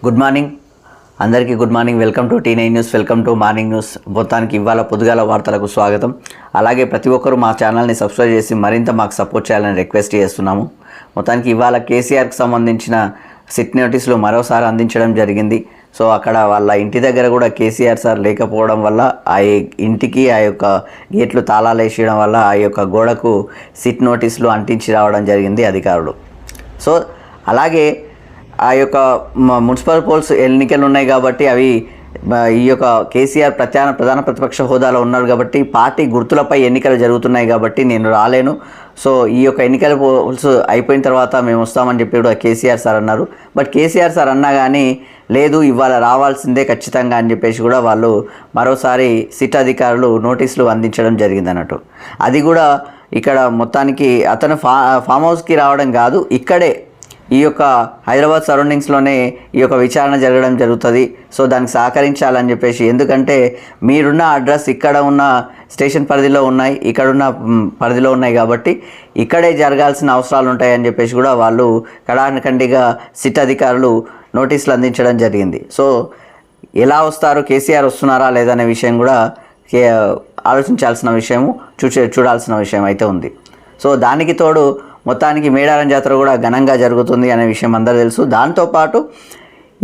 Good morning అందరికీ good morning. Welcome to T9 news, welcome to morning news. మొత్తానికి ఇవాళ పొద్దుగాల వార్తలకు స్వాగతం. అలాగే ప్రతి ఒక్కరూ మా ఛానల్ని సబ్స్క్రైబ్ చేసి మరింత మాకు సపోర్ట్ చేయాలని రిక్వెస్ట్ చేస్తున్నాము. మొత్తానికి ఇవాళ కేసీఆర్కి సంబంధించిన సిట్ నోటీసులు మరోసారి అందించడం జరిగింది. సో అక్కడ వాళ్ళ ఇంటి దగ్గర కూడా కేసీఆర్ సార్ లేకపోవడం వల్ల ఆ ఇంటికి ఆ యొక్క గేట్లు తాళాలు వేసేయడం వల్ల ఆ యొక్క గోడకు సిట్ నోటీసులు అంటించి రావడం జరిగింది అధికారులు. సో అలాగే ఆ యొక్క మున్సిపల్ పోల్స్ ఎన్నికలు ఉన్నాయి కాబట్టి అవి ఈ యొక్క కేసీఆర్ ప్రధాన ప్రతిపక్ష హోదాలో ఉన్నారు కాబట్టి పార్టీ గుర్తులపై ఎన్నికలు జరుగుతున్నాయి కాబట్టి నేను రాలేను. సో ఈ యొక్క ఎన్నికల పోల్స్ అయిపోయిన తర్వాత మేము వస్తామని చెప్పి కూడా కేసీఆర్ సార్ అన్నారు. బట్ కేసీఆర్ సార్ అన్నా కానీ లేదు ఇవాళ రావాల్సిందే ఖచ్చితంగా అని చెప్పేసి కూడా వాళ్ళు మరోసారి సిట్ అధికారులు నోటీసులు అందించడం జరిగింది అన్నట్టు. అది కూడా ఇక్కడ మొత్తానికి అతను ఫామ్ హౌస్కి రావడం కాదు, ఇక్కడే ఈ యొక్క హైదరాబాద్ సరౌండింగ్స్లోనే ఈ యొక్క విచారణ జరగడం జరుగుతుంది. సో దానికి సహకరించాలని చెప్పేసి, ఎందుకంటే మీరున్న అడ్రస్ ఇక్కడ ఉన్న స్టేషన్ పరిధిలో ఉన్నాయి, ఇక్కడున్న పరిధిలో ఉన్నాయి కాబట్టి ఇక్కడే జరగాల్సిన అవసరాలు ఉంటాయని చెప్పేసి కూడా వాళ్ళు కడాఖండిగా సిట్ అధికారులు నోటీసులు అందించడం జరిగింది. సో ఎలా వస్తారు, కేసీఆర్ వస్తున్నారా లేదనే విషయం కూడా ఆలోచించాల్సిన విషయము, చూడాల్సిన విషయం అయితే ఉంది. సో దానికి తోడు మొత్తానికి మేడారం జాతర కూడా ఘనంగా జరుగుతుంది అనే విషయం అందరూ తెలుసు. దాంతోపాటు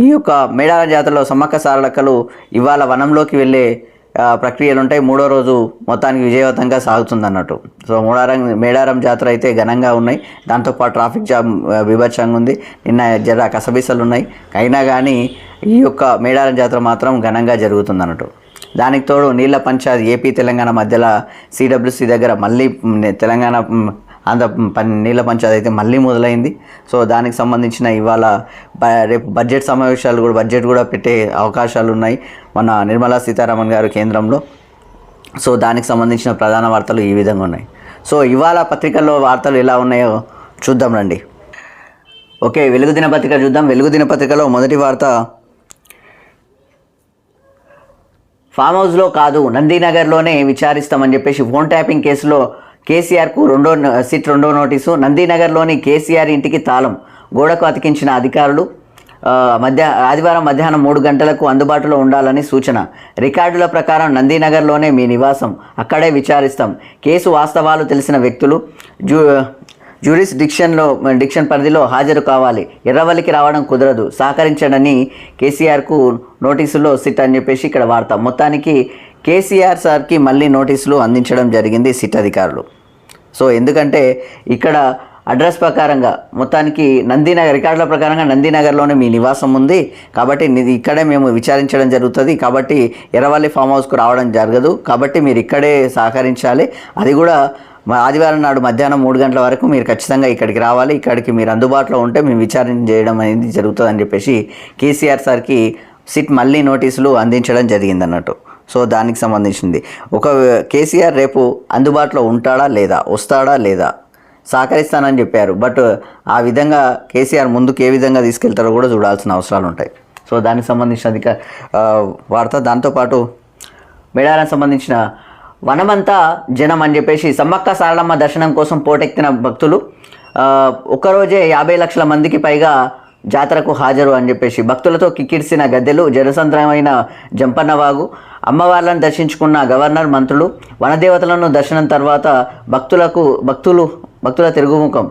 ఈ యొక్క మేడారం జాతరలో సమ్మక్క సారలక్కలు ఇవాళ వనంలోకి వెళ్ళే ప్రక్రియలు ఉంటాయి. మూడో రోజు మొత్తానికి విజయవంతంగా సాగుతుంది అన్నట్టు. సో మేడారం జాతర అయితే ఘనంగా ఉన్నాయి. దాంతోపాటు ట్రాఫిక్ జామ్ బీభత్సంగా ఉంది. నిన్న జర కసబిసలు ఉన్నాయి. అయినా కానీ ఈ యొక్క మేడారం జాతర మాత్రం ఘనంగా జరుగుతుంది అన్నట్టు. దానికి తోడు నీళ్ల పంచాయతీ ఏపీ తెలంగాణ మధ్యలో సిడబ్ల్యూసి దగ్గర మళ్ళీ తెలంగాణ నీళ్ల పంచాయతీ అయితే మళ్ళీ మొదలైంది. సో దానికి సంబంధించిన ఇవాళ రేపు బడ్జెట్ సమావేశాలు కూడా బడ్జెట్ కూడా పెట్టే అవకాశాలు ఉన్నాయి మన నిర్మలా సీతారామన్ గారు కేంద్రంలో. సో దానికి సంబంధించిన ప్రధాన వార్తలు ఈ విధంగా ఉన్నాయి. సో ఇవాళ పత్రికల్లో వార్తలు ఎలా ఉన్నాయో చూద్దాం రండి. ఓకే, వెలుగు దినపత్రిక చూద్దాం. వెలుగు దినపత్రికలో మొదటి వార్త, ఫామ్ హౌస్లో కాదు నందీనగర్లోనే విచారిస్తామని చెప్పేసి ఫోన్ ట్యాపింగ్ కేసులో కేసీఆర్కు రెండో నోటీసు. నందీనగర్లోని కేసీఆర్ ఇంటికి తాళం, గోడకు అతికించిన అధికారులు. ఆదివారం మధ్యాహ్నం 3 గంటలకు అందుబాటులో ఉండాలని సూచన. రికార్డుల ప్రకారం నందీనగర్లోనే మీ నివాసం, అక్కడే విచారిస్తాం. కేసు వాస్తవాలు తెలిసిన వ్యక్తులు డిక్షన్ పరిధిలో హాజరు కావాలి. ఎర్రవల్లికి రావడం కుదరదు, సహకరించడని కేసీఆర్కు నోటీసులో సిట్ అని చెప్పేసి ఇక్కడ వార్త. మొత్తానికి కేసీఆర్ సార్కి మళ్ళీ నోటీసులు అందించడం జరిగింది సిట్ అధికారులు. సో ఎందుకంటే ఇక్కడ అడ్రస్ ప్రకారంగా మొత్తానికి నందీనగర్ రికార్డుల ప్రకారంగా నందీనగర్లోనే మీ నివాసం ఉంది కాబట్టి ఇక్కడే మేము విచారించడం జరుగుతుంది. కాబట్టి ఎర్రవల్లి ఫామ్ హౌస్కు రావడం జరగదు, కాబట్టి మీరు ఇక్కడే సహకరించాలి. అది కూడా ఆదివారం నాడు మధ్యాహ్నం 3 గంటల వరకు మీరు ఖచ్చితంగా ఇక్కడికి రావాలి. ఇక్కడికి మీరు అందుబాటులో ఉంటే మేము విచారణ చేయడం అనేది జరుగుతుందని చెప్పేసి కేసీఆర్ సార్కి సిట్ మళ్ళీ నోటీసులు అందించడం జరిగింది అన్నట్టు. సో దానికి సంబంధించింది ఒక కేసీఆర్ రేపు అందుబాటులో ఉంటాడా లేదా, వస్తాడా లేదా, సహకరిస్తానని చెప్పారు. బట్ ఆ విధంగా కేసీఆర్ ముందుకు ఏ విధంగా తీసుకెళ్తారో కూడా చూడాల్సిన అవసరాలు ఉంటాయి. సో దానికి సంబంధించిన వార్త. దాంతోపాటు మేడారం సంబంధించిన వనమంతా జనం అని చెప్పేసి సమ్మక్క సారలమ్మ దర్శనం కోసం పోటెక్కిన భక్తులు ఒక్కరోజే 50 లక్షల మందికి పైగా జాతరకు హాజరు అని చెప్పేసి భక్తులతో కిక్కిరిసిన గద్దెలు, జనసంద్రమైన జంపన్నవాగు, అమ్మవార్లను దర్శించుకున్న గవర్నర్, మంత్రులు, వనదేవతలను దర్శనం తర్వాత భక్తుల తిరుగుముఖం.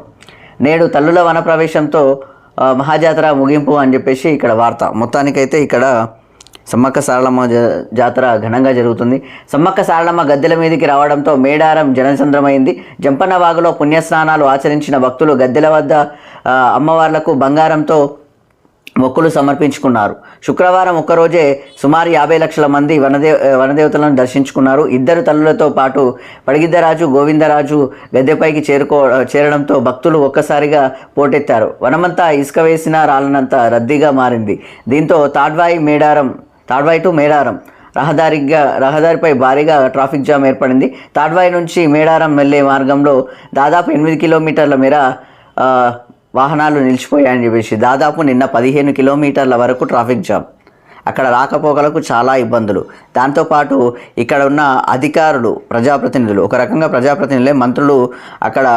నేడు తల్లుల వన ప్రవేశంతో మహాజాతర ముగింపు అని చెప్పేసి ఇక్కడ వార్త. మొత్తానికైతే ఇక్కడ సమ్మక్క సారలమ్మ జాతర ఘనంగా జరుగుతుంది. సమ్మక్క సారలమ్మ గద్దెల మీదకి రావడంతో మేడారం జనసంద్రమైంది. జంపన్నవాగులో పుణ్యస్నానాలు ఆచరించిన భక్తులు గద్దెల వద్ద అమ్మవార్లకు బంగారంతో మొక్కులు సమర్పించుకున్నారు. శుక్రవారం ఒక్కరోజే సుమారు 50 లక్షల మంది వనదేవతలను దర్శించుకున్నారు. 2 తల్లులతో పాటు పడిగిద్దరాజు, గోవిందరాజు గద్దెపైకి చేరడంతో భక్తులు ఒక్కసారిగా పోటెత్తారు. వనమంతా ఇసుక వేసిన రాళ్ళనంత రద్దీగా మారింది. దీంతో తాడ్వాయి టు మేడారం రహదారిపై భారీగా ట్రాఫిక్ జామ్ ఏర్పడింది. తాడ్వాయి నుంచి మేడారం వెళ్లే మార్గంలో దాదాపు 8 కిలోమీటర్ల మేర వాహనాలు నిలిచిపోయాయని చెప్పేసి దాదాపు నిన్న 15 కిలోమీటర్ల వరకు ట్రాఫిక్ జామ్. అక్కడ రాకపోకలకు చాలా ఇబ్బందులు. దాంతోపాటు ఇక్కడ ఉన్న అధికారులు, ప్రజాప్రతినిధులు, ఒక రకంగా ప్రజాప్రతినిధులే, మంత్రులు అక్కడ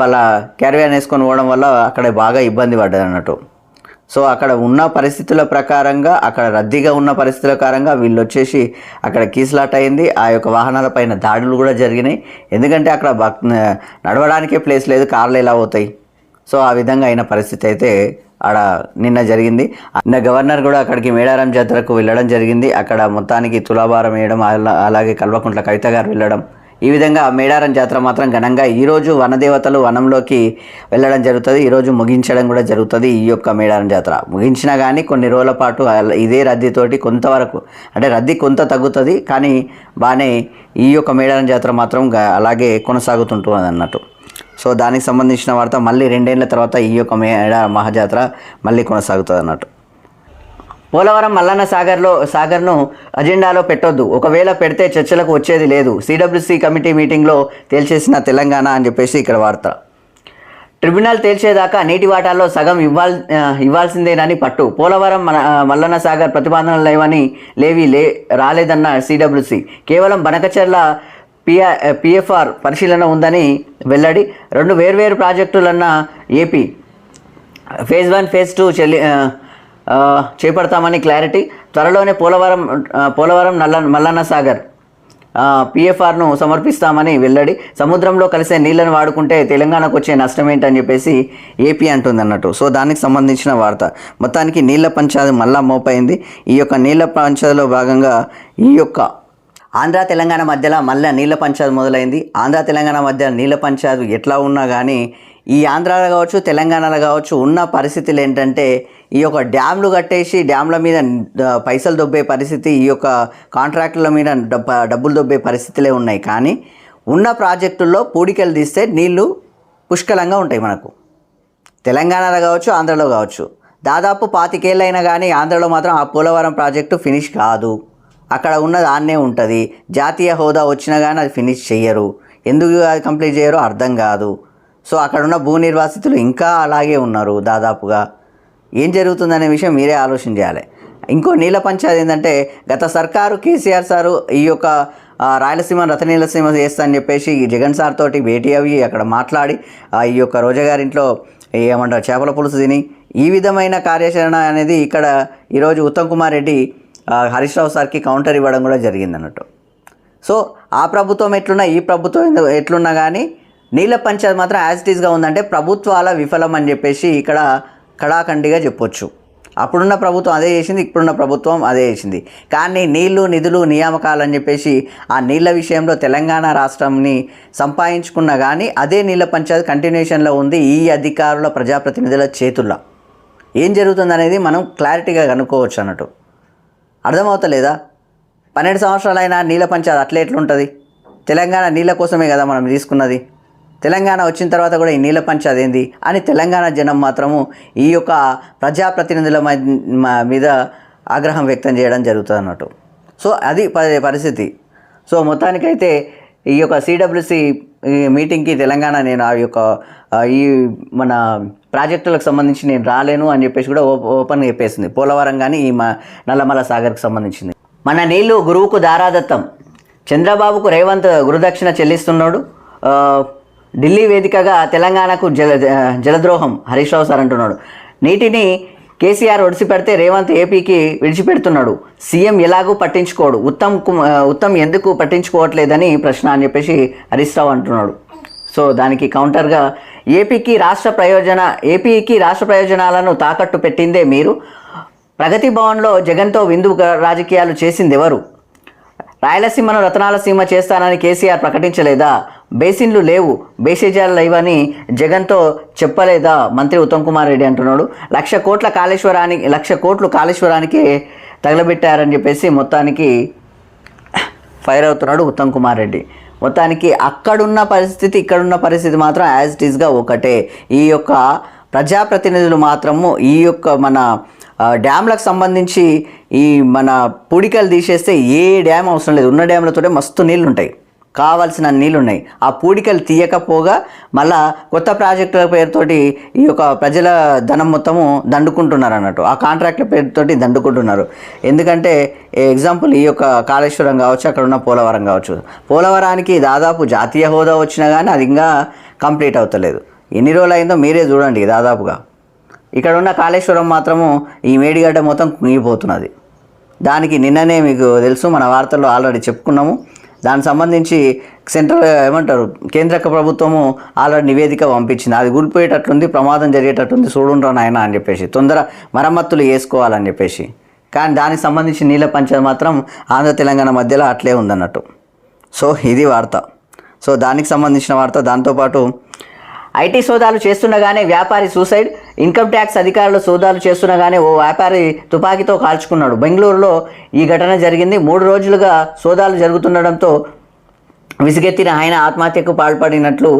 వాళ్ళ క్యారివ్యాన్ వేసుకొని పోవడం వల్ల అక్కడ బాగా ఇబ్బంది పడ్డది అన్నట్టు. సో అక్కడ ఉన్న పరిస్థితుల ప్రకారంగా, అక్కడ రద్దీగా ఉన్న పరిస్థితుల ప్రకారంగా వీళ్ళు వచ్చేసి అక్కడ కీసులాట అయింది. ఆ యొక్క వాహనాల పైన దాడులు కూడా జరిగినాయి. ఎందుకంటే అక్కడ నడవడానికే ప్లేస్ లేదు, కార్లు ఎలా అవుతాయి. సో ఆ విధంగా అయిన పరిస్థితి అయితే ఆడ నిన్న జరిగింది. నిన్న గవర్నర్ కూడా అక్కడికి మేడారం జాతరకు వెళ్ళడం జరిగింది. అక్కడ మొత్తానికి తులాభారం వేయడం, అలాగే కల్వకుంట్ల కవిత గారు వెళ్ళడం, ఈ విధంగా మేడారం జాతర మాత్రం ఘనంగా ఈరోజు వనదేవతలు వనంలోకి వెళ్ళడం జరుగుతుంది. ఈరోజు ముగించడం కూడా జరుగుతుంది. ఈ యొక్క మేడారం జాతర ముగించినా కానీ కొన్ని రోజుల పాటు ఇదే రద్దీతోటి కొంతవరకు, అంటే రద్దీ కొంత తగ్గుతుంది, కానీ బాగానే ఈ యొక్క మేడారం జాతర మాత్రం అలాగే కొనసాగుతుంటుంది అన్నట్టు. సో దానికి సంబంధించిన వార్త మళ్ళీ 2 ఏళ్ల తర్వాత ఈ యొక్క మేడారం మహాజాతర మళ్ళీ కొనసాగుతుంది అన్నట్టు. పోలవరం మల్లన్న సాగర్ను అజెండాలో పెట్టొద్దు, ఒకవేళ పెడితే చర్చలకు వచ్చేది లేదు, సిడబ్ల్యూసి కమిటీ మీటింగ్లో తేల్చేసిన తెలంగాణ అని చెప్పేసి ఇక్కడ వార్త. ట్రిబ్యునల్ తేల్చేదాకా నీటి వాటాల్లో సగం ఇవ్వాల్సిందేనని పట్టు. పోలవరం మల్లన్న సాగర్ ప్రతిపాదనలు రాలేదన్న సిడబ్ల్యూసి. కేవలం బనకచెర్ల పిఎఫ్ఆర్ పరిశీలన ఉందని వెల్లడి. 2 వేర్వేరు ప్రాజెక్టులన్న ఏపీ. ఫేజ్ 1 ఫేజ్ 2 చేపడతామని క్లారిటీ. త్వరలోనే పోలవరం మల్లన్న సాగర్ పిఎఫ్ఆర్ను సమర్పిస్తామని వెల్లడి. సముద్రంలో కలిసే నీళ్లను వాడుకుంటే తెలంగాణకు వచ్చే నష్టం ఏంటని చెప్పేసి ఏపీ అంటుంది అన్నట్టు. సో దానికి సంబంధించిన వార్త. మొత్తానికి నీళ్ల పంచాయతీ మళ్ళా మోపైంది. ఈ యొక్క నీళ్ల పంచాయతీలో భాగంగా ఈ యొక్క ఆంధ్ర తెలంగాణ మధ్యలో మళ్ళీ నీళ్ల పంచాయతీ మొదలైంది. ఆంధ్ర తెలంగాణ మధ్య నీళ్ల పంచాయతీ ఎట్లా ఉన్నా కానీ ఈ ఆంధ్రాలో కావచ్చు తెలంగాణలో కావచ్చు ఉన్న పరిస్థితులు ఏంటంటే, ఈ యొక్క డ్యామ్లు కట్టేసి డ్యామ్ల మీద పైసలు దొబ్బే పరిస్థితి, ఈ యొక్క కాంట్రాక్టుల మీద డబ్బులు దొబ్బే పరిస్థితులే ఉన్నాయి. కానీ ఉన్న ప్రాజెక్టుల్లో పూడికలు తీస్తే నీళ్లు పుష్కలంగా ఉంటాయి మనకు. తెలంగాణలో కావచ్చు ఆంధ్రలో కావచ్చు. దాదాపు 25 ఏళ్ళైనా కానీ ఆంధ్రలో మాత్రం ఆ పోలవరం ప్రాజెక్టు ఫినిష్ కాదు. అక్కడ ఉన్నది ఆన్నే ఉంటుంది. జాతీయ హోదా వచ్చినా కానీ అది ఫినిష్ చెయ్యరు. ఎందుకు అది కంప్లీట్ చేయరో అర్థం కాదు. సో అక్కడ ఉన్న భూ నిర్వాసితులు ఇంకా అలాగే ఉన్నారు దాదాపుగా. ఏం జరుగుతుందనే విషయం మీరే ఆలోచన చేయాలి. ఇంకో నీళ్ళ పంచాయతీ ఏంటంటే, గత సర్కారు కేసీఆర్ సారు ఈ యొక్క రాయలసీమ రతనీలసీమ చేస్తా అని చెప్పేసి జగన్ సార్ తోటి భేటీ అవి అక్కడ మాట్లాడి ఈ యొక్క రోజా గారింట్లో ఏమంటారు చేపల పులుసు తిని ఈ విధమైన కార్యాచరణ అనేది ఇక్కడ ఈరోజు ఉత్తమ్ కుమార్ రెడ్డి హరీష్ రావు సార్కి కౌంటర్ ఇవ్వడం కూడా జరిగింది అన్నట్టు. సో ఆ ప్రభుత్వం ఎట్లున్నా ఈ ప్రభుత్వం ఎట్లున్నా కానీ నీళ్ళ పంచాయతీ మాత్రం యాజ్ ఇట్ ఈస్గా ఉందంటే ప్రభుత్వాల విఫలం అని చెప్పేసి ఇక్కడ కడాఖండిగా చెప్పొచ్చు. అప్పుడున్న ప్రభుత్వం అదే చేసింది, ఇప్పుడున్న ప్రభుత్వం అదే చేసింది. కానీ నీళ్లు నిధులు నియామకాలు అని చెప్పేసి ఆ నీళ్ళ విషయంలో తెలంగాణ రాష్ట్రంని సంపాదించుకున్నా కానీ అదే నీళ్ళ పంచాయతీ కంటిన్యూషన్లో ఉంది ఈ అధికారుల ప్రజాప్రతినిధుల చేతుల్లో. ఏం జరుగుతుందనేది మనం క్లారిటీగా కనుక్కోవచ్చు అన్నట్టు. అర్థమవుతలేదా? 12 సంవత్సరాలైనా నీళ్ళ పంచాయతీ అట్లే ఎట్లుంటుంది? తెలంగాణ నీళ్ళ కోసమే కదా మనం తీసుకున్నది. తెలంగాణ వచ్చిన తర్వాత కూడా ఈ నీళ్ళ పంచాయతీ ఏంది అని తెలంగాణ జనం మాత్రము ఈ యొక్క ప్రజాప్రతినిధుల మీద ఆగ్రహం వ్యక్తం చేయడం జరుగుతుంది అన్నట్టు. సో అది పరిస్థితి. సో మొత్తానికైతే ఈ యొక్క సిడబ్ల్యూసి మీటింగ్కి తెలంగాణ నేను ఆ యొక్క ఈ మన ప్రాజెక్టులకు సంబంధించి నేను రాలేను అని చెప్పేసి కూడా ఓపెన్గా చెప్పేసింది. పోలవరం కానీ ఈ నల్లమల సాగర్కి సంబంధించింది. మన నీళ్లు గురువుకు దారాదత్తం. చంద్రబాబుకు రేవంత్ గురుదక్షిణ చెల్లిస్తున్నాడు. ఢిల్లీ వేదికగా తెలంగాణకు జలద్రోహం హరీష్ రావు సార్ అంటున్నాడు. నీటిని కేసీఆర్ ఒడిసిపెడితే రేవంత్ ఏపీకి విడిచిపెడుతున్నాడు. సీఎం ఎలాగూ పట్టించుకోడు. ఉత్తమ్ ఎందుకు పట్టించుకోవట్లేదని ప్రశ్న అని చెప్పేసి హరీష్ రావు అంటున్నాడు. సో దానికి కౌంటర్గా ఏపీకి రాష్ట్ర ప్రయోజనాలను తాకట్టు పెట్టిందే మీరు. ప్రగతి భవన్లో జగన్తో విందు రాజకీయాలు చేసింది ఎవరు? రాయలసీమను రతనాలసీమ చేస్తానని కేసీఆర్ ప్రకటించలేదా? బేసిన్లు లేవు, బేసిజాలు లేవని జగన్తో చెప్పలేదా మంత్రి ఉత్తమ్ కుమార్ రెడ్డి అంటున్నాడు. 1,00,00,000 కోట్లు కాళేశ్వరానికి తగలబెట్టారని చెప్పేసి మొత్తానికి ఫైర్ అవుతున్నాడు ఉత్తమ్ కుమార్ రెడ్డి. మొత్తానికి అక్కడున్న పరిస్థితి ఇక్కడున్న పరిస్థితి మాత్రం యాజ్ ఇట్ ఈస్గా ఒకటే. ఈ యొక్క ప్రజాప్రతినిధులు మాత్రము ఈ యొక్క మన డ్యామ్లకు సంబంధించి ఈ మన పూడికలు తీసేస్తే ఏ డ్యామ్ అవసరం లేదు. ఉన్న డ్యామ్లతోనే మస్తు నీళ్ళు ఉంటాయి, కావాల్సిన నీళ్ళు ఉన్నాయి. ఆ పూడికలు తీయకపోగా మళ్ళా కొత్త ప్రాజెక్టుల పేరుతోటి ఈ యొక్క ప్రజల ధనం మొత్తము దండుకుంటున్నారు అన్నట్టు. ఆ కాంట్రాక్టుల పేరుతోటి దండుకుంటున్నారు. ఎందుకంటే ఎగ్జాంపుల్ ఈ యొక్క కాళేశ్వరం కావచ్చు, అక్కడ ఉన్న పోలవరం కావచ్చు. పోలవరానికి దాదాపు జాతీయ హోదా వచ్చినా కానీ అది ఇంకా కంప్లీట్ అవుతలేదు. ఎన్ని రోజులు అయిందో మీరే చూడండి. దాదాపుగా ఇక్కడ ఉన్న కాళేశ్వరం మాత్రము ఈ మేడిగడ్డ మొత్తం కుంగిపోతున్నది. దానికి నిన్ననే మీకు తెలుసు, మన వార్తల్లో ఆల్రెడీ చెప్పుకున్నాము. దానికి సంబంధించి కేంద్ర ప్రభుత్వము ఆల్రెడీ నివేదిక పంపించింది. అది కూలిపోయేటట్లుంది, ప్రమాదం జరిగేటట్టుంది, చూడుండ్రా నాయన అని చెప్పేసి, తొందర మరమ్మతులు చేసుకోవాలని చెప్పేసి. కానీ దానికి సంబంధించి నీళ్ళ పంచాయతీ మాత్రం ఆంధ్ర తెలంగాణ మధ్యలో అట్లే ఉందన్నట్టు. సో ఇది వార్త. సో దానికి సంబంధించిన వార్త. దాంతోపాటు ఐటీ సోదాలు చేస్తుండగానే వ్యాపారి సూసైడ్. ఇన్కమ్ ట్యాక్స్ అధికారులు సోదాలు చేస్తుండగానే ఓ వ్యాపారి తుపాకీతో కాల్చుకున్నాడు. బెంగళూరులో ఈ ఘటన జరిగింది. 3 రోజులుగా సోదాలు జరుగుతుండడంతో విసిగెత్తిన ఆయన ఆత్మహత్యకు పాల్పడినట్లు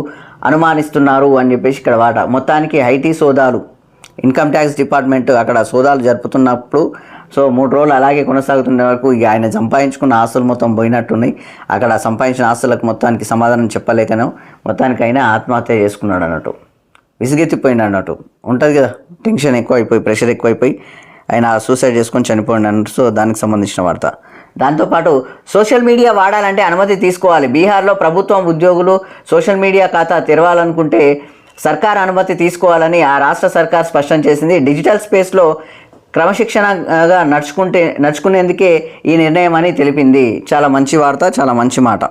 అనుమానిస్తున్నారు అని చెప్పేసి ఇక్కడ వాట. మొత్తానికి ఐటీ సోదాలు, ఇన్కమ్ ట్యాక్స్ డిపార్ట్మెంట్ అక్కడ సోదాలు జరుపుతున్నప్పుడు 3 రోజులు అలాగే కొనసాగుతున్న వరకు ఇక ఆయన సంపాదించుకున్న ఆస్తులు మొత్తం పోయినట్టున్నాయి. అక్కడ సంపాదించిన ఆస్తులకు మొత్తానికి సమాధానం చెప్పలేకనో మొత్తానికి అయినా ఆత్మహత్య చేసుకున్నాడు అన్నట్టు, విసిగెత్తిపోయింది అన్నట్టు. ఉంటుంది కదా, టెన్షన్ ఎక్కువైపోయి, ప్రెషర్ ఎక్కువైపోయి ఆయన సూసైడ్ చేసుకొని చనిపోయింది అన్నట్టు. సో దానికి సంబంధించిన వార్త. దాంతోపాటు సోషల్ మీడియా వాడాలంటే అనుమతి తీసుకోవాలి. బీహార్లో ప్రభుత్వం ఉద్యోగులు సోషల్ మీడియా ఖాతా తెరవాలనుకుంటే సర్కార్ అనుమతి తీసుకోవాలని ఆ రాష్ట్ర సర్కార్ స్పష్టం చేసింది. డిజిటల్ స్పేస్లో క్రమశిక్షణగా నడుచుకునేందుకే ఈ నిర్ణయం అని తెలిపింది. చాలా మంచి వార్త, చాలా మంచి మాట.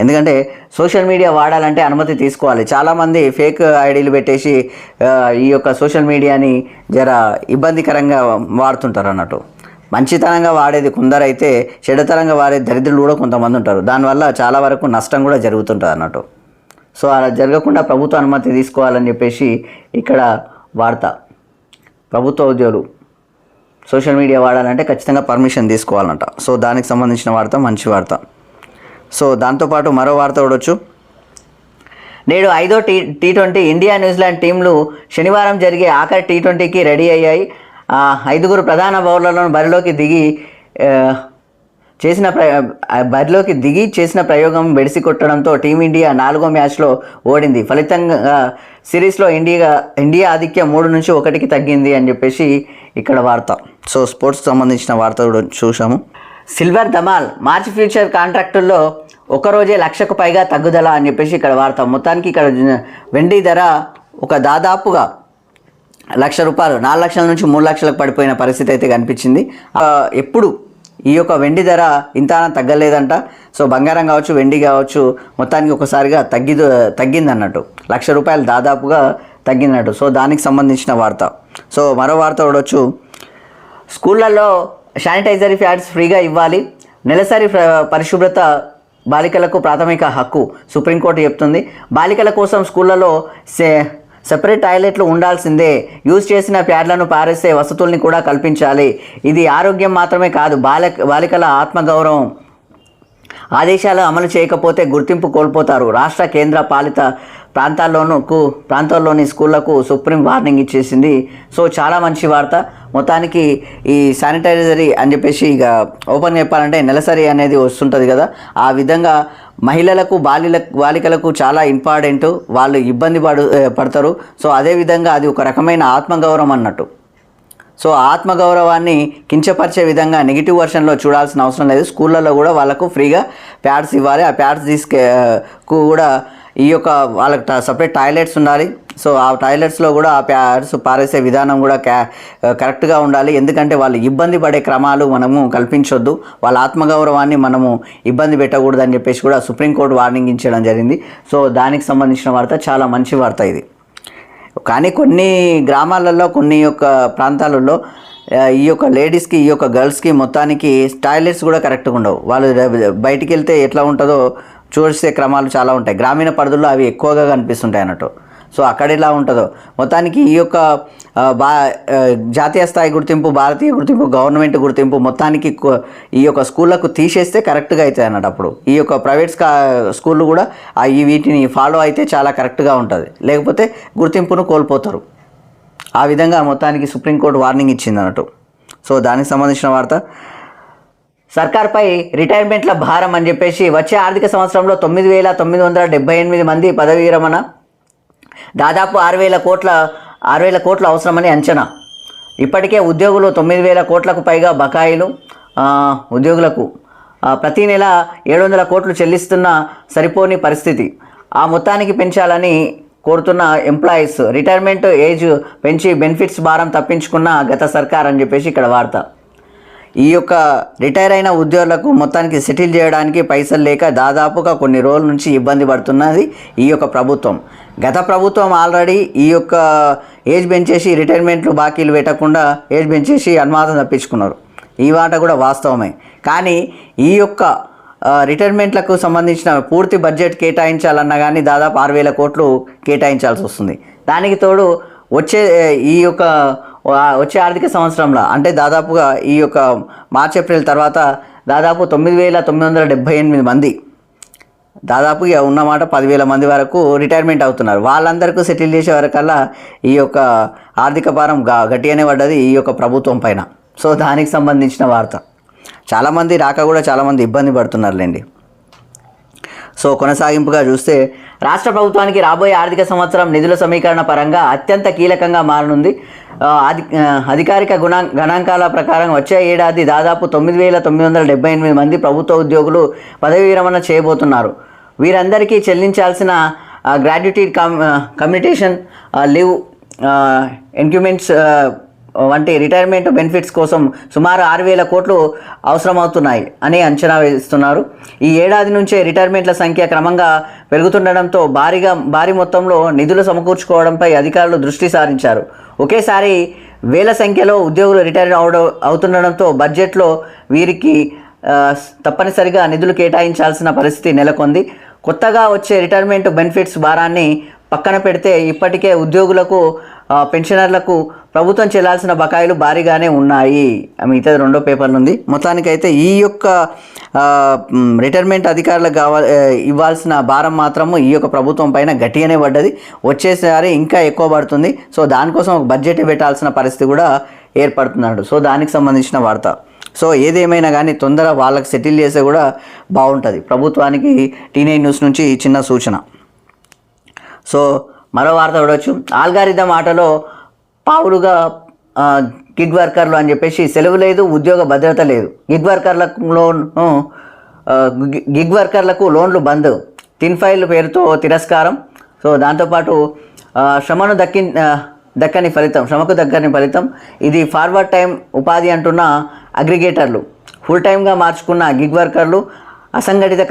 ఎందుకంటే సోషల్ మీడియా వాడాలంటే అనుమతి తీసుకోవాలి. చాలామంది ఫేక్ ఐడీలు పెట్టేసి ఈ యొక్క సోషల్ మీడియాని జర ఇబ్బందికరంగా వాడుతుంటారు అన్నట్టు. మంచితనంగా వాడేది కొందరైతే, చెడుతనంగా వాడేది దరిద్రులు కూడా కొంతమంది ఉంటారు. దానివల్ల చాలా వరకు నష్టం కూడా జరుగుతుంటుంది అన్నట్టు. సో అలా జరగకుండా ప్రభుత్వ అనుమతి తీసుకోవాలని చెప్పేసి ఇక్కడ వార్త. ప్రభుత్వ ఉద్యోగులు సోషల్ మీడియా వాడాలంటే ఖచ్చితంగా పర్మిషన్ తీసుకోవాలంట. సో దానికి సంబంధించిన వార్త, మంచి వార్త. సో దాంతోపాటు మరో వార్త చూడొచ్చు. నేడు 5వ టీ20 ఇండియా న్యూజిలాండ్ టీంలు శనివారం జరిగే ఆఖరి టీ20కి రెడీ అయ్యాయి. 5 ప్రధాన బౌలర్లను బరిలోకి దిగి చేసిన ప్రయోగం బెడిసి కొట్టడంతో టీమిండియా 4వ మ్యాచ్లో ఓడింది. ఫలితంగా సిరీస్లో ఇండియా ఆధిక్యం 3-1కి తగ్గింది అని చెప్పేసి ఇక్కడ వార్త. సో స్పోర్ట్స్కి సంబంధించిన వార్త కూడా చూసాము. సిల్వర్ ధమాల్, మార్చి ఫ్యూచర్ కాంట్రాక్టుల్లో ఒకరోజే 1,00,000కు పైగా తగ్గుదల అని చెప్పేసి ఇక్కడ వార్త. మొత్తానికి ఇక్కడ వెండి ధర ఒక దాదాపుగా ₹1,00,000, 4 లక్షల నుంచి 3 లక్షలకు పడిపోయిన పరిస్థితి అయితే కనిపించింది. ఎప్పుడు ఈ యొక్క వెండి ధర ఇంత తగ్గలేదంట. సో బంగారం కావచ్చు, వెండి కావచ్చు, మొత్తానికి ఒకసారిగా తగ్గిందన్నట్టు, ₹1,00,000 దాదాపుగా తగ్గినట్టు. సో దానికి సంబంధించిన వార్త. సో మరో వార్త చూడవచ్చు. స్కూళ్ళల్లో శానిటైజరీ ప్యాడ్స్ ఫ్రీగా ఇవ్వాలి. నెలసరి పరిశుభ్రత బాలికలకు ప్రాథమిక హక్కు, సుప్రీంకోర్టు చెప్తుంది. బాలికల కోసం స్కూళ్ళలో సెపరేట్ టాయిలెట్లు ఉండాల్సిందే. యూజ్ చేసిన ప్యాడ్లను పారేసే వసతుల్ని కూడా కల్పించాలి. ఇది ఆరోగ్యం మాత్రమే కాదు, బాలికల ఆత్మగౌరవం. ఆదేశాలు అమలు చేయకపోతే గుర్తింపు కోల్పోతారు. రాష్ట్ర కేంద్ర పాలిత ప్రాంతాల్లోని స్కూళ్లకు సుప్రీం వార్నింగ్ ఇచ్చేసింది. సో చాలా మంచి వార్త. మొత్తానికి ఈ శానిటైజరీ అని చెప్పేసి ఇక ఓపెన్ చెప్పాలంటే నెలసరి అనేది వస్తుంటుంది కదా, ఆ విధంగా మహిళలకు బాలికలకు చాలా ఇంపార్టెంట్. వాళ్ళు ఇబ్బంది పడతారు. సో అదేవిధంగా అది ఒక రకమైన ఆత్మగౌరవం అన్నట్టు. సో ఆత్మగౌరవాన్ని కించపరిచే విధంగా నెగిటివ్ వర్షన్లో చూడాల్సిన అవసరం లేదు. స్కూళ్ళల్లో కూడా వాళ్ళకు ఫ్రీగా ప్యాడ్స్ ఇవ్వాలి. ఆ ప్యాడ్స్ కూడా ఈ యొక్క వాళ్ళకి సపరేట్ టాయిలెట్స్ ఉండాలి. సో ఆ టాయిలెట్స్లో కూడా ఆ ప్యాడ్స్ పారేసే విధానం కూడా కరెక్ట్గా ఉండాలి. ఎందుకంటే వాళ్ళు ఇబ్బంది పడే క్రమాలు మనము కల్పించొద్దు. వాళ్ళ ఆత్మగౌరవాన్ని మనము ఇబ్బంది పెట్టకూడదు అని చెప్పేసి కూడా సుప్రీంకోర్టు వార్నింగ్ ఇచ్చడం జరిగింది. సో దానికి సంబంధించిన వార్త చాలా మంచి వార్త ఇది. కానీ కొన్ని గ్రామాలలో, కొన్ని యొక్క ప్రాంతాలలో ఈ యొక్క లేడీస్కి, ఈ యొక్క గర్ల్స్కి మొత్తానికి టాయిలెట్స్ కూడా కరెక్ట్గా ఉండవు. వాళ్ళు బయటికి వెళ్తే ఎట్లా ఉంటుందో చూసే క్రమాలు చాలా ఉంటాయి. గ్రామీణ పరిధుల్లో అవి ఎక్కువగా కనిపిస్తుంటాయి అన్నట్టు. సో అక్కడ ఎలా ఉంటుందో మొత్తానికి ఈ యొక్క జాతీయ స్థాయి గుర్తింపు, భారతీయ గుర్తింపు, గవర్నమెంట్ గుర్తింపు మొత్తానికి ఈ యొక్క స్కూళ్ళకు తీసేస్తే కరెక్ట్గా అవుతాయి అన్నట్టు. అప్పుడు ఈ యొక్క ప్రైవేట్ స్కూళ్ళు కూడా వీటిని ఫాలో అయితే చాలా కరెక్ట్గా ఉంటుంది. లేకపోతే గుర్తింపును కోల్పోతారు. ఆ విధంగా మొత్తానికి సుప్రీంకోర్టు వార్నింగ్ ఇచ్చింది అన్నట్టు. సో దానికి సంబంధించిన వార్త. సర్కార్పై రిటైర్మెంట్ల భారం అని చెప్పేసి వచ్చే ఆర్థిక సంవత్సరంలో 9,978 మంది పదవీ విరమణ, దాదాపు 6,000 కోట్ల అవసరమని అంచనా. ఇప్పటికే ఉద్యోగులు 9,000 కోట్లకు పైగా బకాయిలు. ఉద్యోగులకు ప్రతి నెల 700 కోట్లు చెల్లిస్తున్న సరిపోని పరిస్థితి. ఆ మొత్తానికి పెంచాలని కోరుతున్న ఎంప్లాయీస్, రిటైర్మెంట్ ఏజ్ పెంచి బెనిఫిట్స్ భారం తప్పించుకున్న గత సర్కార్ అని చెప్పేసి ఇక్కడ వార్త. ఈ యొక్క రిటైర్ అయిన ఉద్యోగులకు మొత్తానికి సెటిల్ చేయడానికి పైసలు లేక దాదాపుగా కొన్ని రోజుల నుంచి ఇబ్బంది పడుతున్నది ఈ యొక్క ప్రభుత్వం. గత ప్రభుత్వం ఆల్రెడీ ఈ యొక్క ఏజ్ పెంచేసి రిటైర్మెంట్లు బాకీలు పెట్టకుండా ఏజ్ పెంచేసి అనుమానం తప్పించుకున్నారు. ఈ మాట కూడా వాస్తవమే. కానీ ఈ యొక్క రిటైర్మెంట్లకు సంబంధించిన పూర్తి బడ్జెట్ కేటాయించాలన్నా కానీ దాదాపు 6,000 కోట్లు కేటాయించాల్సి వస్తుంది. దానికి తోడు వచ్చే ఆర్థిక సంవత్సరంలో అంటే దాదాపుగా ఈ యొక్క మార్చి ఏప్రిల్ తర్వాత దాదాపు 9,978 మంది, దాదాపు ఉన్నమాట 10,000 మంది వరకు రిటైర్మెంట్ అవుతున్నారు. వాళ్ళందరికీ సెటిల్ చేసే వరకల్లా ఈ యొక్క ఆర్థిక భారం గట్టిగానే పడ్డది ఈ యొక్క ప్రభుత్వం పైన. సో దానికి సంబంధించిన వార్త. చాలామంది రాక కూడా చాలామంది ఇబ్బంది పడుతున్నారులేండి. సో కొనసాగింపుగా చూస్తే రాష్ట్ర ప్రభుత్వానికి రాబోయే ఆర్థిక సంవత్సరం నిధుల సమీకరణ పరంగా అత్యంత కీలకంగా మారనుంది. అధికారిక గణాంకాల ప్రకారం వచ్చే ఏడాది దాదాపు 9,978 మంది ప్రభుత్వ ఉద్యోగులు పదవీ విరమణ చేయబోతున్నారు. వీరందరికీ చెల్లించాల్సిన గ్రాడ్యుటీ, కమ్యూనిటేషన్ లీవ్, ఇంక్రిమెంట్స్ వంటి రిటైర్మెంట్ బెనిఫిట్స్ కోసం సుమారు 6,000 కోట్లు అవసరమవుతున్నాయి అని అంచనా వేస్తున్నారు. ఈ ఏడాది నుంచే రిటైర్మెంట్ల సంఖ్య క్రమంగా పెరుగుతుండడంతో భారీ మొత్తంలో నిధులు సమకూర్చుకోవడంపై అధికారులు దృష్టి సారించారు. ఒకేసారి వేల సంఖ్యలో ఉద్యోగులు రిటైర్ అవుతుండడంతో బడ్జెట్లో వీరికి తప్పనిసరిగా నిధులు కేటాయించాల్సిన పరిస్థితి నెలకొంది. కొత్తగా వచ్చే రిటైర్మెంట్ బెనిఫిట్స్ భారాన్ని పక్కన పెడితే ఇప్పటికే ఉద్యోగులకు, పెన్షనర్లకు ప్రభుత్వం చెల్లాల్సిన బకాయిలు భారీగానే ఉన్నాయి. మిగతాది రెండో పేపర్లు ఉంది. మొత్తానికైతే ఈ యొక్క రిటైర్మెంట్ అధికారులకు ఇవ్వాల్సిన భారం మాత్రము ఈ యొక్క ప్రభుత్వం పైన గట్టిగానే పడ్డది. వచ్చేసారి ఇంకా ఎక్కువ పడుతుంది. సో దానికోసం ఒక బడ్జెట్ పెట్టాల్సిన పరిస్థితి కూడా ఏర్పడుతున్నాడు. సో దానికి సంబంధించిన వార్త. సో ఏదేమైనా కానీ తొందర వాళ్ళకి సెటిల్ చేస్తే కూడా బాగుంటుంది. ప్రభుత్వానికి T9 న్యూస్ నుంచి చిన్న సూచన. సో మరో వార్త చూడవచ్చు. ఆల్గారిథం ఆటలో పావులుగా గిగ్ వర్కర్లు అని చెప్పేసి సెలవు లేదు, ఉద్యోగ భద్రత లేదు. గిగ్ వర్కర్లకు లోన్లు బంద్, తిన్ ఫైల్ పేరుతో తిరస్కారం. సో దాంతోపాటు శ్రమకు దక్కని ఫలితం. ఇది ఫార్వర్డ్ టైం ఉపాధి అంటున్న అగ్రిగేటర్లు, ఫుల్ టైమ్గా మార్చుకున్న గిగ్ వర్కర్లు, అసంఘటిత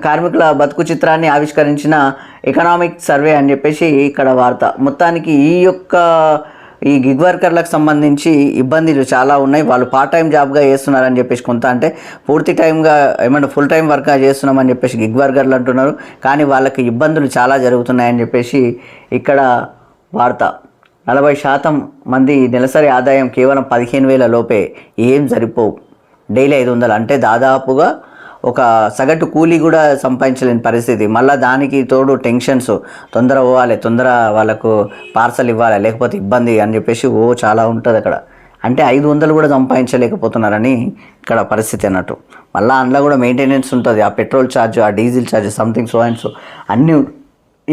కార్మికుల బతుకు చిత్రాన్ని ఆవిష్కరించిన ఎకనామిక్ సర్వే అని చెప్పేసి ఇక్కడ వార్త. మొత్తానికి ఈ గిగ్ వర్కర్లకు సంబంధించి ఇబ్బందులు చాలా ఉన్నాయి. వాళ్ళు పార్ట్ టైం జాబ్గా చేస్తున్నారని చెప్పేసి కొంత, అంటే పూర్తి టైంగా ఫుల్ టైం వర్క్గా చేస్తున్నామని చెప్పేసి గిగ్ వర్కర్లు అంటున్నారు. కానీ వాళ్ళకి ఇబ్బందులు చాలా జరుగుతున్నాయని చెప్పేసి ఇక్కడ వార్త. 40% మంది నెలసరి ఆదాయం కేవలం 15,000 లోపే. ఏం సరిపోవు. డైలీ 500 అంటే దాదాపుగా ఒక సగటు కూలీ కూడా సంపాదించలేని పరిస్థితి. మళ్ళీ దానికి తోడు టెన్షన్స్, తొందర పోవాలి, తొందర వాళ్ళకు పార్సల్ ఇవ్వాలి, లేకపోతే ఇబ్బంది అని చెప్పేసి చాలా ఉంటుంది అక్కడ. అంటే 500 కూడా సంపాదించలేకపోతున్నారని ఇక్కడ పరిస్థితి అన్నట్టు. మళ్ళీ అందులో కూడా మెయింటెనెన్స్ ఉంటుంది, ఆ పెట్రోల్ ఛార్జ్, ఆ diesel charge, something so and so అన్ని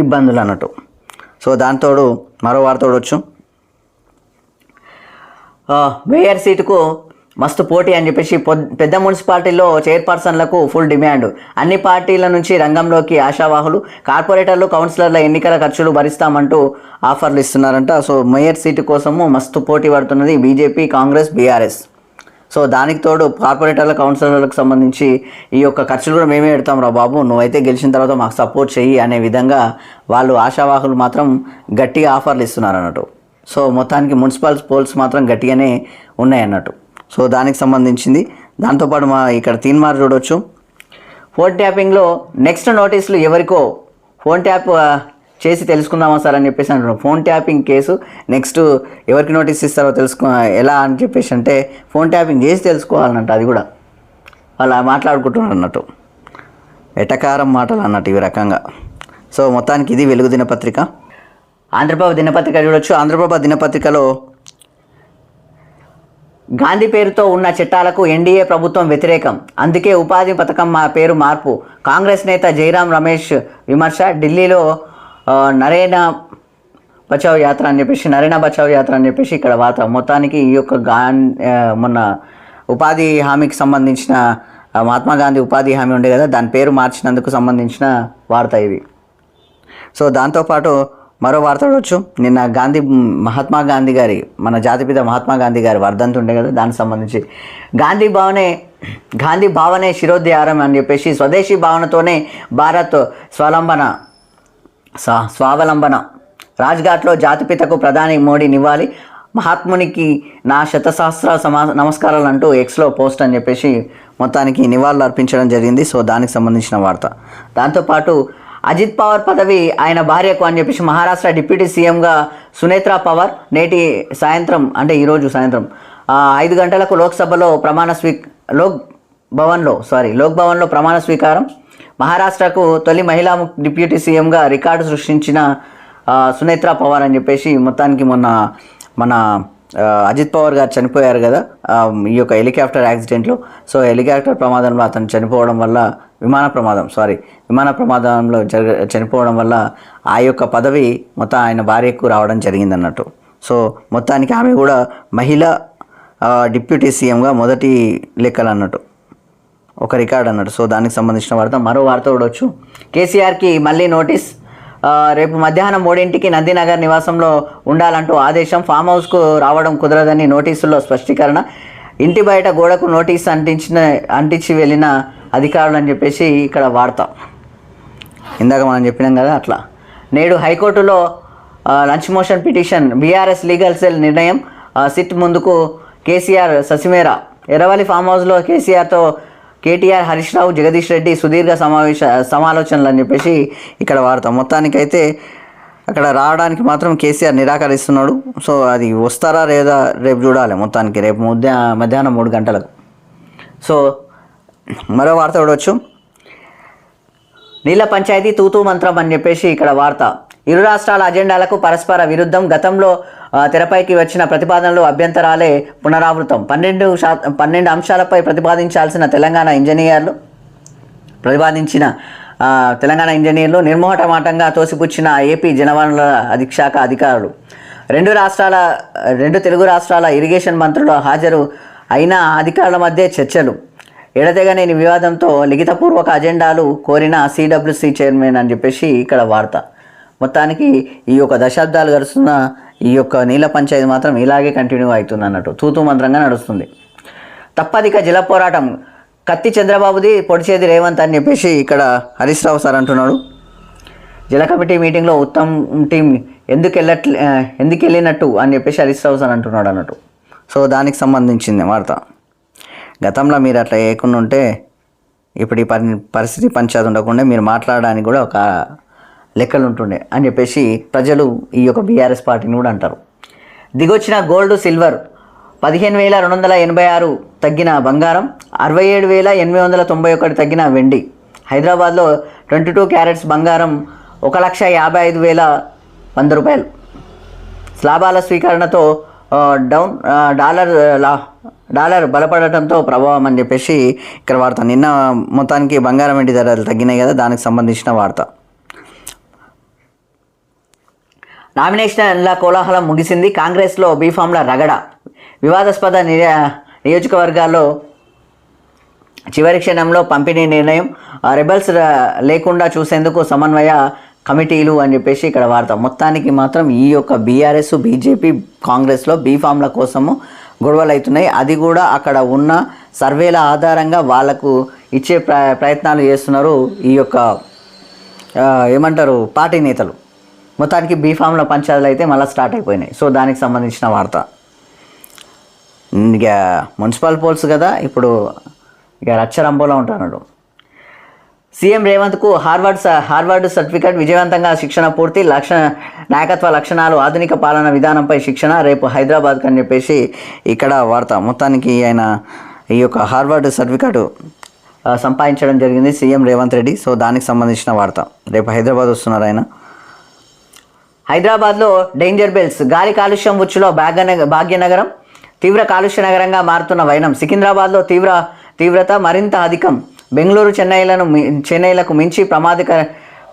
ఇబ్బందులు అన్నట్టు. సో దాంతోడు మరో వార్త చూడవచ్చు. మేయర్ సీటుకు మస్తు పోటీ అని చెప్పేసి పెద్ద మున్సిపాలిటీల్లో చైర్పర్సన్లకు ఫుల్ డిమాండ్. అన్ని పార్టీల నుంచి రంగంలోకి ఆశావాహులు. కార్పొరేటర్లు, కౌన్సిలర్ల ఎన్నికల ఖర్చులు భరిస్తామంటూ ఆఫర్లు ఇస్తున్నారంట. సో మేయర్ సీటు కోసము మస్తు పోటీ పడుతున్నది బీజేపీ, కాంగ్రెస్, బీఆర్ఎస్. సో దానికి తోడు కార్పొరేటర్ల, కౌన్సిలర్లకు సంబంధించి ఈ యొక్క ఖర్చులు కూడా మేమే పెడతాం రా బాబు, నువ్వైతే గెలిచిన తర్వాత మాకు సపోర్ట్ చెయ్యి అనే విధంగా వాళ్ళు ఆశావాహులు మాత్రం గట్టిగా ఆఫర్లు ఇస్తున్నారు అన్నట్టు. సో మొత్తానికి మున్సిపల్ పోల్స్ మాత్రం గట్టిగానే ఉన్నాయి అన్నట్టు. సో దానికి సంబంధించింది. దాంతోపాటు ఇక్కడ తీన్మార్ చూడవచ్చు. ఫోన్ ట్యాపింగ్లో నెక్స్ట్ నోటీసులు ఎవరికో ఫోన్ ట్యాప్ చేసి తెలుసుకుందామా సార్ అని చెప్పేసి అంటున్నాం. ఫోన్ ట్యాపింగ్ కేసు నెక్స్ట్ ఎవరికి నోటీస్ ఇస్తారో ఎలా అని చెప్పేసి అంటే ఫోన్ ట్యాపింగ్ చేసి తెలుసుకోవాలన్నట్టు. అది కూడా వాళ్ళు మాట్లాడుకుంటున్నారు అన్నట్టు. ఎటకారం మాటలు అన్నట్టు ఈ రకంగా. సో మొత్తానికి ఇది వెలుగు దినపత్రిక. ఆంధ్రప్రభ దినపత్రిక చూడొచ్చు. ఆంధ్రప్రభ దినపత్రికలో గాంధీ పేరుతో ఉన్న చట్టాలకు ఎన్డీఏ ప్రభుత్వం వ్యతిరేకం, అందుకే ఉపాధి పథకం పేరు మార్పు. కాంగ్రెస్ నేత జైరాం రమేష్ విమర్శ. ఢిల్లీలో నరేనా బచావ్ యాత్ర అని చెప్పేసి ఇక్కడ వార్త. మొత్తానికి ఈ యొక్క మొన్న ఉపాధి హామీకి సంబంధించిన మహాత్మా గాంధీ ఉపాధి హామీ ఉండే కదా, దాని పేరు మార్చినందుకు సంబంధించిన వార్త ఇది. సో దాంతోపాటు మరో వార్త చూడొచ్చు. నిన్న మహాత్మా గాంధీ గారి మన జాతిపిత మహాత్మా గాంధీ గారి వర్ధంతి ఉండే కదా, దానికి సంబంధించి గాంధీ భావనే శిరోద్ధారం అని చెప్పేసి స్వదేశీ భావనతోనే భారత్ స్వావలంబన రాజ్ఘాట్లో జాతిపితకు ప్రధాని మోడీ నివ్వాలి, మహాత్మునికి నా శతసహస్ర నమస్కారాలు అంటూ ఎక్స్లో పోస్ట్ అని చెప్పేసి మొత్తానికి నివాళులు అర్పించడం జరిగింది. సో దానికి సంబంధించిన వార్త. దాంతోపాటు అజిత్ పవార్ పదవి ఆయన భార్యకు అని చెప్పేసి మహారాష్ట్ర డిప్యూటీ సీఎంగా సునేత్రా పవార్ నేటి సాయంత్రం అంటే ఈరోజు సాయంత్రం 5 గంటలకు లోక్సభలో లోక్ భవన్లో ప్రమాణ స్వీకారం. మహారాష్ట్రకు తొలి మహిళా డిప్యూటీ సీఎంగా రికార్డు సృష్టించిన సునేత్రా పవార్ అని చెప్పేసి మొత్తానికి మన అజిత్ పవార్ గారు చనిపోయారు కదా ఈ యొక్క హెలికాప్టర్ యాక్సిడెంట్లో. సో హెలికాప్టర్ ప్రమాదంలో అతను చనిపోవడం వల్ల విమాన ప్రమాదంలో చనిపోవడం వల్ల ఆ యొక్క పదవి మొత్తం ఆయన భార్యకు రావడం జరిగింది అన్నట్టు. సో మొత్తానికి ఆమె కూడా మహిళా డిప్యూటీ సీఎంగా మొదటి లెక్కలు అన్నట్టు, ఒక రికార్డ్ అన్నట్టు. సో దానికి సంబంధించిన వార్త. మరో వార్త చూడవచ్చు. కేసీఆర్కి మళ్ళీ నోటీస్. రేపు మధ్యాహ్నం 3 నందినగర్ నివాసంలో ఉండాలంటూ ఆదేశం. ఫామ్ హౌస్కు రావడం కుదరదని నోటీసుల్లో స్పష్టీకరణ. ఇంటి బయట గోడకు నోటీస్ అంటించి వెళ్ళిన అధికారులు అని చెప్పేసి ఇక్కడ వార్త. ఇందాక మనం చెప్పినాం కదా అట్లా. నేడు హైకోర్టులో lunch motion petition. BRS legal cell నిర్ణయం. సిట్ ముందుకు కేసీఆర్ ససిమేరా. ఎర్రవల్లి ఫామ్ హౌస్లో కేసీఆర్తో కేటీఆర్, హరీష్ రావు, జగదీష్ రెడ్డి సుదీర్ఘ సమాలోచనలు అని చెప్పేసి ఇక్కడ వార్త. మొత్తానికైతే అక్కడ రావడానికి మాత్రం కేసీఆర్ నిరాకరిస్తున్నాడు. సో అది వస్తారా లేదా రేపు చూడాలి. మొత్తానికి రేపు మధ్యాహ్నం 3 గంటలకు. సో మరో వార్త చూడవచ్చు. నీళ్ళ పంచాయతీ తూతూ మంత్రం అని చెప్పేసి ఇక్కడ వార్త. ఇరు రాష్ట్రాల అజెండాలకు పరస్పర విరుద్ధం. గతంలో తెరపైకి వచ్చిన ప్రతిపాదనలు అభ్యంతరాలే పునరావృతం. 12 అంశాలపై ప్రతిపాదించిన తెలంగాణ ఇంజనీర్లు నిర్మోహటమాటంగా తోసిపుచ్చిన ఏపీ జలవనరుల శాఖ అధికారులు. రెండు తెలుగు రాష్ట్రాల ఇరిగేషన్ మంత్రులు హాజరు అయినా అధికారుల మధ్య చర్చలు. ఎడతెగని వివాదంతో లిఖితపూర్వక అజెండాలు కోరిన సిడబ్ల్యూసి చైర్మన్ అని చెప్పేసి ఇక్కడ వార్త. మొత్తానికి ఈ యొక్క దశాబ్దాలు గడుస్తున్న ఈ యొక్క నీళ్ళ పంచాయతీ మాత్రం ఇలాగే కంటిన్యూ అవుతుంది అన్నట్టు, తూతూ మంత్రంగా నడుస్తుంది. తప్పదిక జల పోరాటం. కత్తి చంద్రబాబుది, పొడిచేది రేవంత్ అని చెప్పేసి ఇక్కడ హరీష్ రావు సార్ అంటున్నాడు. జల కమిటీ మీటింగ్లో ఉత్తమ్ టీం ఎందుకు వెళ్ళినట్టు అని చెప్పేసి హరీష్ రావు సార్ అంటున్నాడు అన్నట్టు. సో దానికి సంబంధించింది వార్త. గతంలో మీరు అట్లా చేయకుండా ఉంటే ఇప్పుడు ఈ పరిస్థితి పంచాయతీ ఉండకుండా మీరు మాట్లాడడానికి కూడా ఒక లెక్కలు ఉంటుండే అని చెప్పేసి ప్రజలు ఈ యొక్క బీఆర్ఎస్ పార్టీని కూడా అంటారు. దిగొచ్చిన గోల్డ్ సిల్వర్ 15,286 తగ్గిన బంగారం, 67,891 తగ్గిన వెండి. హైదరాబాద్లో 22 క్యారెట్స్ బంగారం 1,55,100 రూపాయలు. స్లాబాల స్వీకరణతో డాలర్ బలపడటంతో ప్రభావం అని చెప్పేసి ఇక్కడ వార్త. నిన్న మొత్తానికి బంగారం వెండి ధరలు తగ్గినాయి కదా, దానికి సంబంధించిన వార్త. నామినేషన్ల కోలాహలం ముగిసింది. కాంగ్రెస్లో బీఫామ్ల రగడ. వివాదాస్పద నియోజకవర్గాల్లో చివరి క్షణంలో పంపిణీ నిర్ణయం. రెబల్స్ లేకుండా చూసేందుకు సమన్వయ కమిటీలు అని చెప్పేసి ఇక్కడ వార్త. మొత్తానికి మాత్రం ఈ యొక్క బీఆర్ఎస్, బీజేపీ, కాంగ్రెస్లో బీఫామ్ల కోసము గొడవలు అవుతున్నాయి. అది కూడా అక్కడ ఉన్న సర్వేల ఆధారంగా వాళ్ళకు ఇచ్చే ప్రయత్నాలు చేస్తున్నారు ఈ యొక్క ఏమంటారు పార్టీ నేతలు. మొత్తానికి బీఫామ్ల పంచాయతీలు అయితే మళ్ళీ స్టార్ట్ అయిపోయినాయి. సో దానికి సంబంధించిన వార్త. ఇక మున్సిపల్ పోల్స్ కదా, ఇప్పుడు ఇక రచ్చరంబోలో ఉంటున్నాడు. సీఎం రేవంత్కు హార్వర్డ్ సర్టిఫికేట్. విజయవంతంగా శిక్షణ పూర్తి. నాయకత్వ లక్షణాలు, ఆధునిక పాలన విధానంపై శిక్షణ. రేపు హైదరాబాద్కి అని చెప్పేసి ఇక్కడ వార్త. మొత్తానికి ఆయన ఈ యొక్క హార్వర్డ్ సర్టిఫికేట్ సంపాదించడం జరిగింది సీఎం రేవంత్ రెడ్డి. సో దానికి సంబంధించిన వార్త. రేపు హైదరాబాద్ వస్తున్నారు ఆయన. హైదరాబాద్లో డేంజర్ బెల్స్. గాలి కాలుష్యం ఉచ్చులో భాగ్యనగరం. తీవ్ర కాలుష్య నగరంగా మారుతున్న వైనం. సికింద్రాబాద్లో తీవ్రత మరింత అధికం. బెంగళూరు, చెన్నైలకు మించి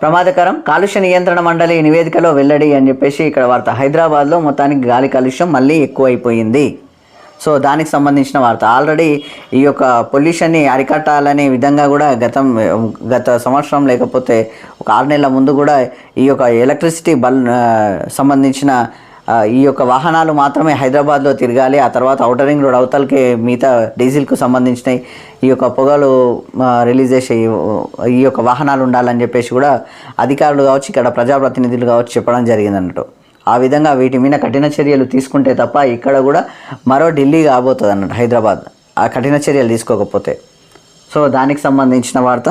ప్రమాదకరం. కాలుష్య నియంత్రణ మండలి నివేదికలో వెల్లడి అని చెప్పేసి ఇక్కడ వార్త. హైదరాబాద్లో మొత్తానికి గాలి కాలుష్యం మళ్ళీ ఎక్కువైపోయింది. సో దానికి సంబంధించిన వార్త. ఆల్రెడీ ఈ యొక్క పొల్యూషన్ని అరికట్టాలనే విధంగా కూడా గత సంవత్సరం లేకపోతే ఒక 6 నెలల ముందు కూడా ఈ యొక్క ఎలక్ట్రిసిటీ సంబంధించిన ఈ యొక్క వాహనాలు మాత్రమే హైదరాబాద్లో తిరగాలి, ఆ తర్వాత ఔటర్ రింగ్ రోడ్ అవతలకి మిగతా డీజిల్కు సంబంధించినవి ఈ యొక్క పొగలు రిలీజ్ చేసే ఈ యొక్క వాహనాలు ఉండాలని చెప్పేసి కూడా అధికారులు కావచ్చు, ఇక్కడ ప్రజాప్రతినిధులు కావచ్చు చెప్పడం జరిగింది అన్నట్టు. ఆ విధంగా వీటి మీద కఠిన చర్యలు తీసుకుంటే తప్ప ఇక్కడ కూడా మరో ఢిల్లీ కాబోతుంది అన్నట్టు హైదరాబాద్, ఆ కఠిన చర్యలు తీసుకోకపోతే. సో దానికి సంబంధించిన వార్త.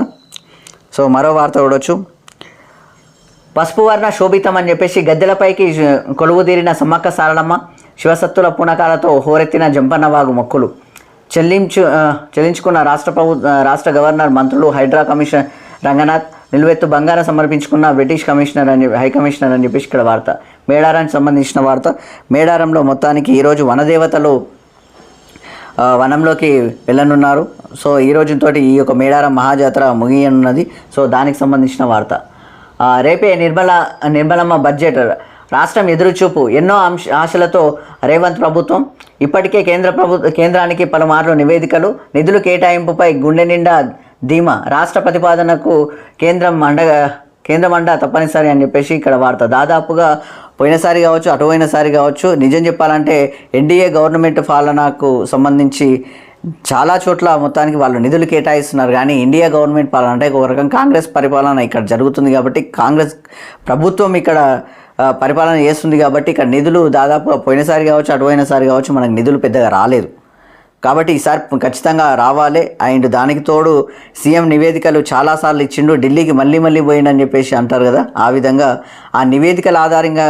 సో మరో వార్త చూడవచ్చు. పసుపు వర్ణ శోభితం అని చెప్పేసి గద్దెలపైకి కొలువుదీరిన సమ్మక్క సారలమ్మ, శివసత్తుల పూనకాలతో హోరెత్తిన జంపన్నవాగు మొక్కులు, చెల్లించుకున్న రాష్ట్ర గవర్నర్, మంత్రులు, హైడ్రా కమిషనర్ రంగనాథ్, నిలువెత్తు బంగారం సమర్పించుకున్న బ్రిటిష్ హై కమిషనర్ అని చెప్పేసి ఇక్కడ వార్త. మేడారానికి సంబంధించిన వార్త. మేడారంలో మొత్తానికి ఈరోజు వనదేవతలు వనంలోకి వెళ్ళనున్నారు. సో ఈ రోజుతోటి ఈ యొక్క మేడారం మహాజాతర ముగియనున్నది. సో దానికి సంబంధించిన వార్త. రేపే నిర్మలమ్మ బడ్జెట్, రాష్ట్రం ఎదురుచూపు, ఎన్నో ఆశలతో రేవంత్ ప్రభుత్వం. ఇప్పటికే కేంద్రానికి పలుమార్లు నివేదికలు, నిధులు కేటాయింపుపై గుండె నిండా ధీమా, రాష్ట్ర ప్రతిపాదనకు కేంద్రం అండ తప్పనిసరి అని చెప్పేసి ఇక్కడ వార్త. దాదాపుగా పోయినసారి కావచ్చు, అటుపోయినసారి కావచ్చు, నిజం చెప్పాలంటే ఎన్డీఏ గవర్నమెంట్ పాలనకు సంబంధించి చాలా చోట్ల మొత్తానికి వాళ్ళు నిధులు కేటాయిస్తున్నారు. కానీ ఇండియా గవర్నమెంట్ పాలన అంటే ఒక రకం కాంగ్రెస్ పరిపాలన ఇక్కడ జరుగుతుంది కాబట్టి, కాంగ్రెస్ ప్రభుత్వం ఇక్కడ పరిపాలన చేస్తుంది కాబట్టి ఇక్కడ నిధులు దాదాపు పోయినసారి కావచ్చు, అటుపోయినసారి కావచ్చు మనకు నిధులు పెద్దగా రాలేదు. కాబట్టి ఈసారి ఖచ్చితంగా రావాలి. అండ్ దానికి తోడు సీఎం నివేదికలు చాలాసార్లు ఇచ్చిండు, ఢిల్లీకి మళ్ళీ పోయిండని చెప్పేసి అంటారు కదా, ఆ విధంగా ఆ నివేదికల ఆధారంగా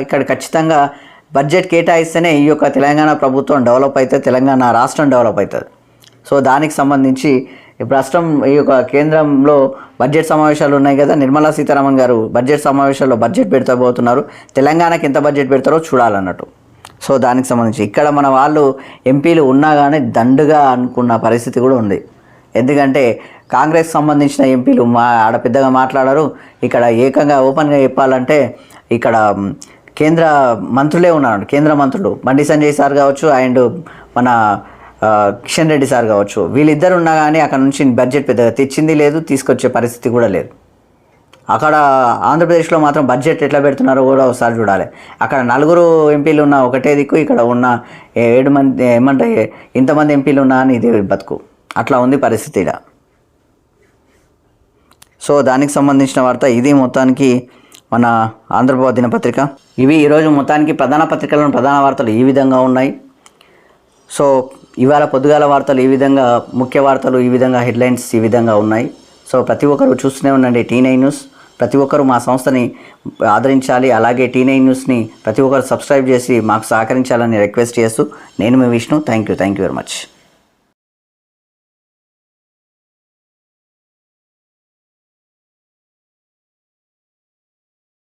ఇక్కడ ఖచ్చితంగా బడ్జెట్ కేటాయిస్తేనే ఈ యొక్క తెలంగాణ ప్రభుత్వం డెవలప్ అవుతుంది, తెలంగాణ రాష్ట్రం డెవలప్ అవుతుంది. సో దానికి సంబంధించి ప్రస్తుతం ఈ యొక్క కేంద్రంలో బడ్జెట్ సమావేశాలు ఉన్నాయి కదా, నిర్మలా సీతారామన్ గారు బడ్జెట్ సమావేశాల్లో బడ్జెట్ పెడతాబోతున్నారు. తెలంగాణకి ఎంత బడ్జెట్ పెడతారో చూడాలన్నట్టు. సో దానికి సంబంధించి ఇక్కడ మన వాళ్ళు ఎంపీలు ఉన్నా కానీ దండుగా అనుకున్న పరిస్థితి కూడా ఉంది. ఎందుకంటే కాంగ్రెస్ సంబంధించిన ఎంపీలు ఆడ పెద్దగా మాట్లాడారు. ఇక్కడ ఏకంగా ఓపెన్గా చెప్పాలంటే ఇక్కడ కేంద్ర మంత్రులే ఉన్నారు. కేంద్ర మంత్రులు బండి సంజయ్ సార్ కావచ్చు అండ్ మన కిషన్ రెడ్డి సార్ కావచ్చు, వీళ్ళిద్దరు ఉన్నా కానీ అక్కడ నుంచి బడ్జెట్ పెద్దగా తెచ్చింది లేదు, తీసుకొచ్చే పరిస్థితి కూడా లేదు. అక్కడ ఆంధ్రప్రదేశ్లో మాత్రం బడ్జెట్ ఎట్లా పెడుతున్నారో కూడా ఒకసారి చూడాలి. అక్కడ 4 ఎంపీలు ఉన్న ఒకటే దిక్కు, ఇక్కడ ఉన్న 7 మంది ఏమంటే ఇంతమంది ఎంపీలు ఉన్నా అని ఇదే బతుకు, అట్లా ఉంది పరిస్థితి ఇక్కడ. సో దానికి సంబంధించిన వార్త ఇది. మొత్తానికి మన ఆంధ్రప్రభ దినపత్రిక ఇవి ఈరోజు మొత్తానికి ప్రధాన పత్రికలను ప్రధాన వార్తలు ఈ విధంగా ఉన్నాయి. సో ఇవాళ పొద్దుగాల వార్తలు ఈ విధంగా, ముఖ్య వార్తలు ఈ విధంగా, హెడ్లైన్స్ ఈ విధంగా ఉన్నాయి. సో ప్రతి ఒక్కరు చూస్తూనే ఉండండి T9 న్యూస్. ప్రతి ఒక్కరు మా సంస్థని ఆదరించాలి. అలాగే T9 న్యూస్ని ప్రతి ఒక్కరు సబ్స్క్రైబ్ చేసి మాకు సహకరించాలని రిక్వెస్ట్ చేస్తూ నేను మీ Vishnu. Thank you very much.